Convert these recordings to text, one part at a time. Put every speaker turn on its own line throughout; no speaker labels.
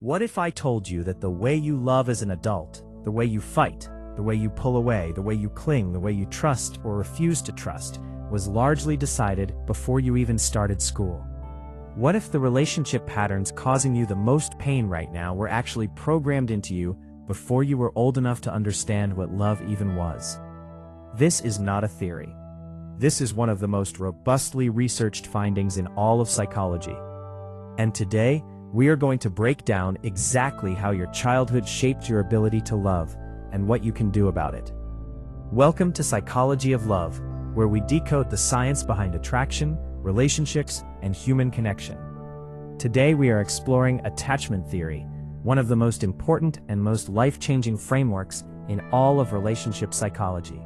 What if I told you that the way you love as an adult, the way you fight, the way you pull away, the way you cling, the way you trust or refuse to trust, was largely decided before you even started school? What if the relationship patterns causing you the most pain right now were actually programmed into you before you were old enough to understand what love even was? This is not a theory. This is one of the most robustly researched findings in all of psychology. And today, we are going to break down exactly how your childhood shaped your ability to love and what you can do about it. Welcome to Psychology of Love, where we decode the science behind attraction, relationships, and human connection. Today we are exploring attachment theory, one of the most important and most life-changing frameworks in all of relationship psychology.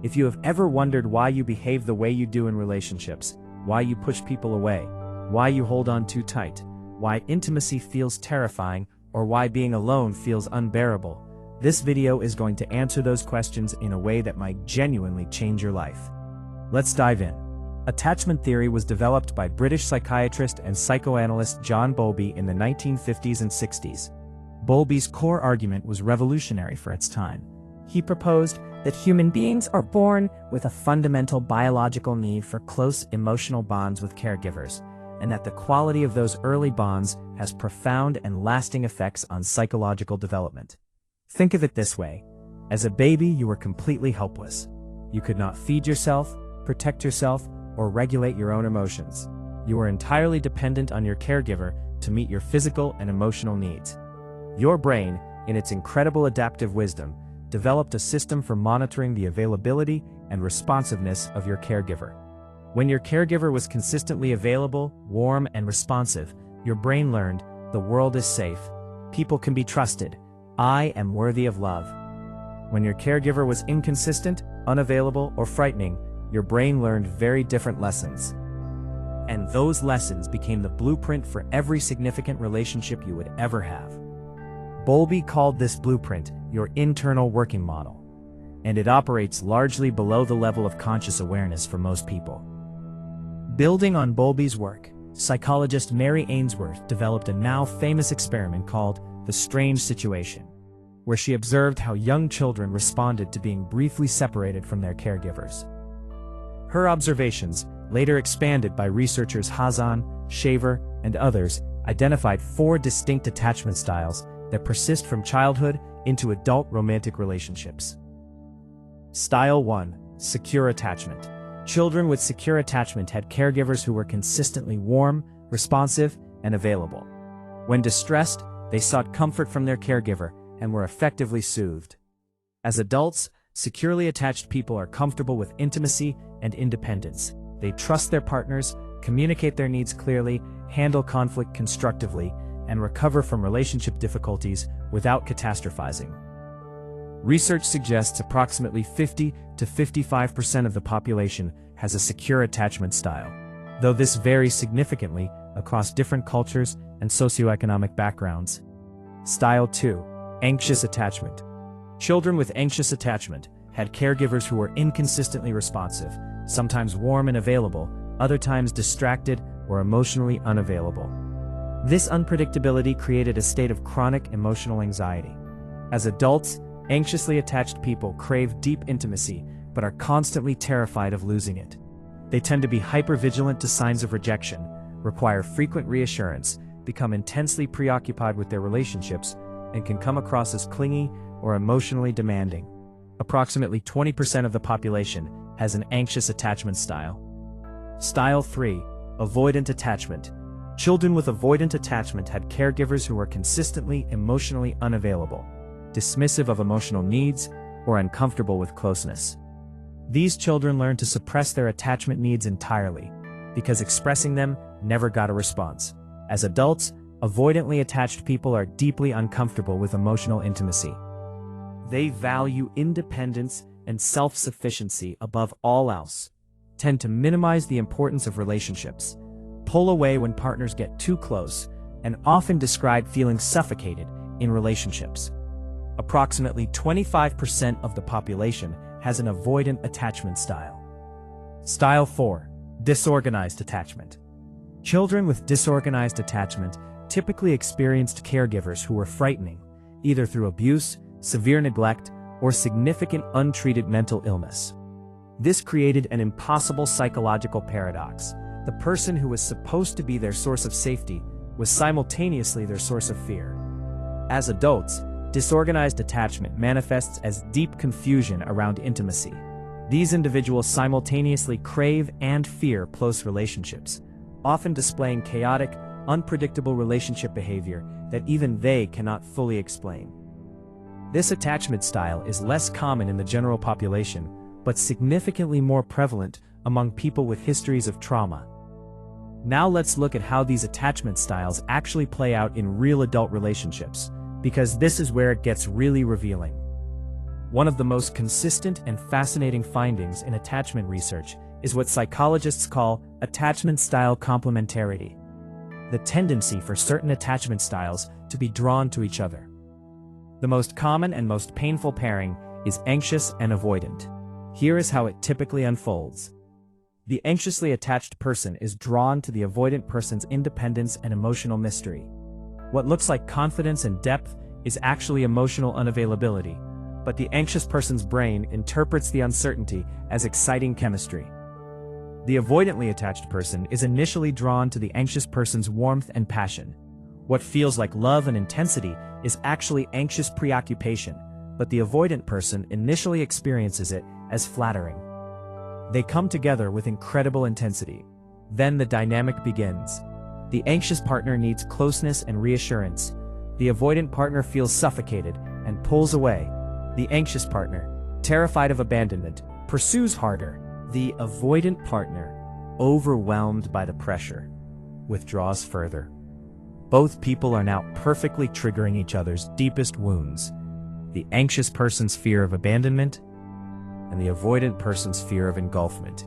If you have ever wondered why you behave the way you do in relationships, why you push people away, why you hold on too tight, why intimacy feels terrifying, or why being alone feels unbearable, this video is going to answer those questions in a way that might genuinely change your life. Let's dive in. Attachment theory was developed by British psychiatrist and psychoanalyst John Bowlby in the 1950s and 60s. Bowlby's core argument was revolutionary for its time. He proposed that human beings are born with a fundamental biological need for close emotional bonds with caregivers, and that the quality of those early bonds has profound and lasting effects on psychological development. Think of it this way. As a baby, you were completely helpless. You could not feed yourself, protect yourself, or regulate your own emotions. You were entirely dependent on your caregiver to meet your physical and emotional needs. Your brain, in its incredible adaptive wisdom, developed a system for monitoring the availability and responsiveness of your caregiver. When your caregiver was consistently available, warm, and responsive, your brain learned, the world is safe, people can be trusted, I am worthy of love. When your caregiver was inconsistent, unavailable, or frightening, your brain learned very different lessons. And those lessons became the blueprint for every significant relationship you would ever have. Bowlby called this blueprint your internal working model, and it operates largely below the level of conscious awareness for most people. Building on Bowlby's work, psychologist Mary Ainsworth developed a now famous experiment called the strange situation, where she observed how young children responded to being briefly separated from their caregivers. Her observations, later expanded by researchers Hazan, Shaver, and others, identified 4 distinct attachment styles that persist from childhood into adult romantic relationships. Style 1: Secure attachment. Children with secure attachment had caregivers who were consistently warm, responsive, and available. When distressed, they sought comfort from their caregiver and were effectively soothed. As adults, securely attached people are comfortable with intimacy and independence. They trust their partners, communicate their needs clearly, handle conflict constructively, and recover from relationship difficulties without catastrophizing. Research suggests approximately 50 to 55% of the population has a secure attachment style, though this varies significantly across different cultures and socioeconomic backgrounds. Style 2: Anxious attachment. Children with anxious attachment had caregivers who were inconsistently responsive, sometimes warm and available, other times distracted or emotionally unavailable. This unpredictability created a state of chronic emotional anxiety. As adults, anxiously attached people crave deep intimacy, but are constantly terrified of losing it. They tend to be hypervigilant to signs of rejection, require frequent reassurance, become intensely preoccupied with their relationships, and can come across as clingy or emotionally demanding. Approximately 20% of the population has an anxious attachment style. Style 3: Avoidant attachment. Children with avoidant attachment had caregivers who were consistently emotionally unavailable, dismissive of emotional needs, or uncomfortable with closeness. These children learned to suppress their attachment needs entirely, because expressing them never got a response. As adults, avoidantly attached people are deeply uncomfortable with emotional intimacy. They value independence and self-sufficiency above all else, tend to minimize the importance of relationships, pull away when partners get too close, and often describe feeling suffocated in relationships. Approximately 25% of the population has an avoidant attachment style. Style 4: Disorganized attachment. Children with disorganized attachment typically experienced caregivers who were frightening, either through abuse, severe neglect, or significant untreated mental illness. This created an impossible psychological paradox. The person who was supposed to be their source of safety was simultaneously their source of fear. As adults, disorganized attachment manifests as deep confusion around intimacy. These individuals simultaneously crave and fear close relationships, often displaying chaotic, unpredictable relationship behavior that even they cannot fully explain. This attachment style is less common in the general population, but significantly more prevalent among people with histories of trauma. Now let's look at how these attachment styles actually play out in real adult relationships, because this is where it gets really revealing. One of the most consistent and fascinating findings in attachment research is what psychologists call attachment style complementarity, the tendency for certain attachment styles to be drawn to each other. The most common and most painful pairing is anxious and avoidant. Here is how it typically unfolds. The anxiously attached person is drawn to the avoidant person's independence and emotional mystery. What looks like confidence and depth is actually emotional unavailability, but the anxious person's brain interprets the uncertainty as exciting chemistry. The avoidantly attached person is initially drawn to the anxious person's warmth and passion. What feels like love and intensity is actually anxious preoccupation, but the avoidant person initially experiences it as flattering. They come together with incredible intensity. Then the dynamic begins. The anxious partner needs closeness and reassurance. The avoidant partner feels suffocated and pulls away. The anxious partner, terrified of abandonment, pursues harder. The avoidant partner, overwhelmed by the pressure, withdraws further. Both people are now perfectly triggering each other's deepest wounds: the anxious person's fear of abandonment and the avoidant person's fear of engulfment.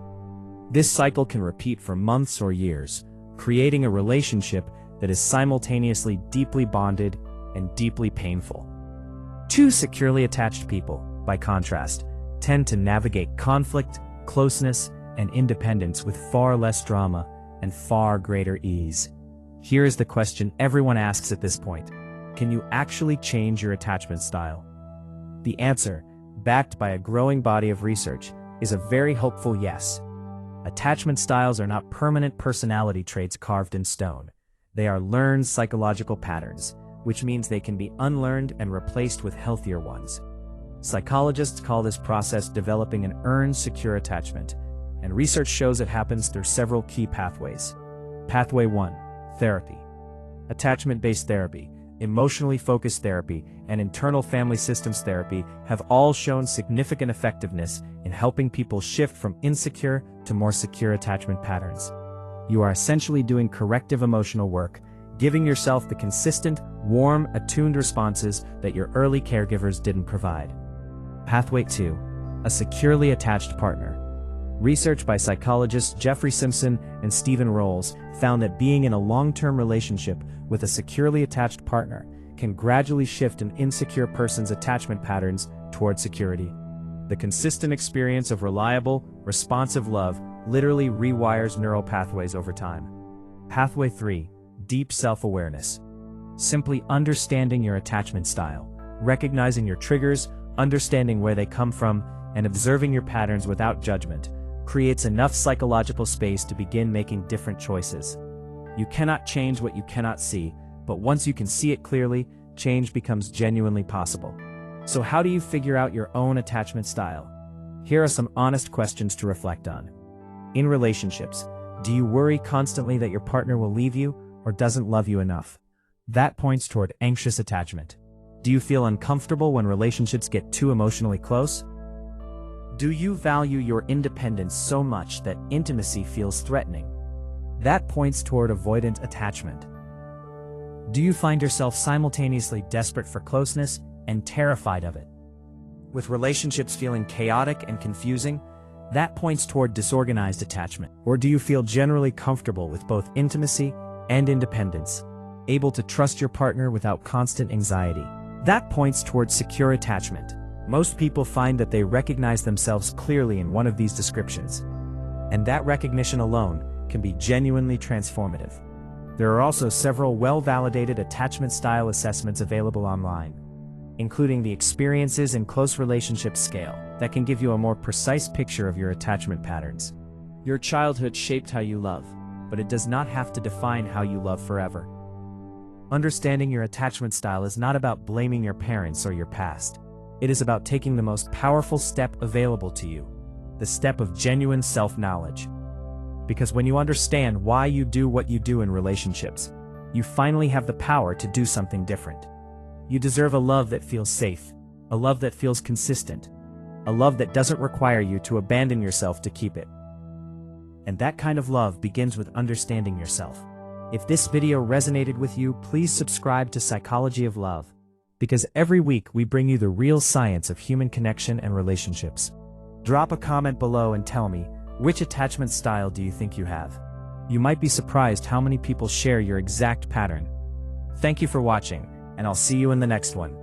This cycle can repeat for months or years, creating a relationship that is simultaneously deeply bonded and deeply painful. Two securely attached people, by contrast, tend to navigate conflict, closeness, and independence with far less drama and far greater ease. Here is the question everyone asks at this point: can you actually change your attachment style? The answer, backed by a growing body of research, is a very hopeful yes. Attachment styles are not permanent personality traits carved in stone. They are learned psychological patterns, which means they can be unlearned and replaced with healthier ones. Psychologists call this process developing an earned, secure attachment, and research shows it happens through several key pathways. Pathway 1. Therapy. Attachment-based therapy, emotionally focused therapy, and internal family systems therapy have all shown significant effectiveness in helping people shift from insecure to more secure attachment patterns. You are essentially doing corrective emotional work, giving yourself the consistent, warm, attuned responses that your early caregivers didn't provide. Pathway 2. A securely attached partner. Research by psychologists Jeffrey Simpson and Stephen Rolls found that being in a long-term relationship with a securely attached partner can gradually shift an insecure person's attachment patterns toward security. The consistent experience of reliable, responsive love literally rewires neural pathways over time. Pathway 3. Deep self-awareness. Simply understanding your attachment style, recognizing your triggers, understanding where they come from, and observing your patterns without judgment creates enough psychological space to begin making different choices. You cannot change what you cannot see, but once you can see it clearly, change becomes genuinely possible. So how do you figure out your own attachment style? Here are some honest questions to reflect on. In relationships, do you worry constantly that your partner will leave you or doesn't love you enough? That points toward anxious attachment. Do you feel uncomfortable when relationships get too emotionally close? Do you value your independence so much that intimacy feels threatening? That points toward avoidant attachment. Do you find yourself simultaneously desperate for closeness and terrified of it? With relationships feeling chaotic and confusing, that points toward disorganized attachment. Or do you feel generally comfortable with both intimacy and independence, able to trust your partner without constant anxiety? That points toward secure attachment. Most people find that they recognize themselves clearly in one of these descriptions, and that recognition alone can be genuinely transformative. There are also several well-validated attachment style assessments available online, including the Experiences in Close Relationships scale, that can give you a more precise picture of your attachment patterns. Your childhood shaped how you love, but it does not have to define how you love forever. Understanding your attachment style is not about blaming your parents or your past. It is about taking the most powerful step available to you, the step of genuine self-knowledge. Because when you understand why you do what you do in relationships, you finally have the power to do something different. You deserve a love that feels safe, a love that feels consistent, a love that doesn't require you to abandon yourself to keep it. And that kind of love begins with understanding yourself. If this video resonated with you, please subscribe to Psychology of Love, because every week we bring you the real science of human connection and relationships. Drop a comment below and tell me, which attachment style do you think you have? You might be surprised how many people share your exact pattern. Thank you for watching, and I'll see you in the next one.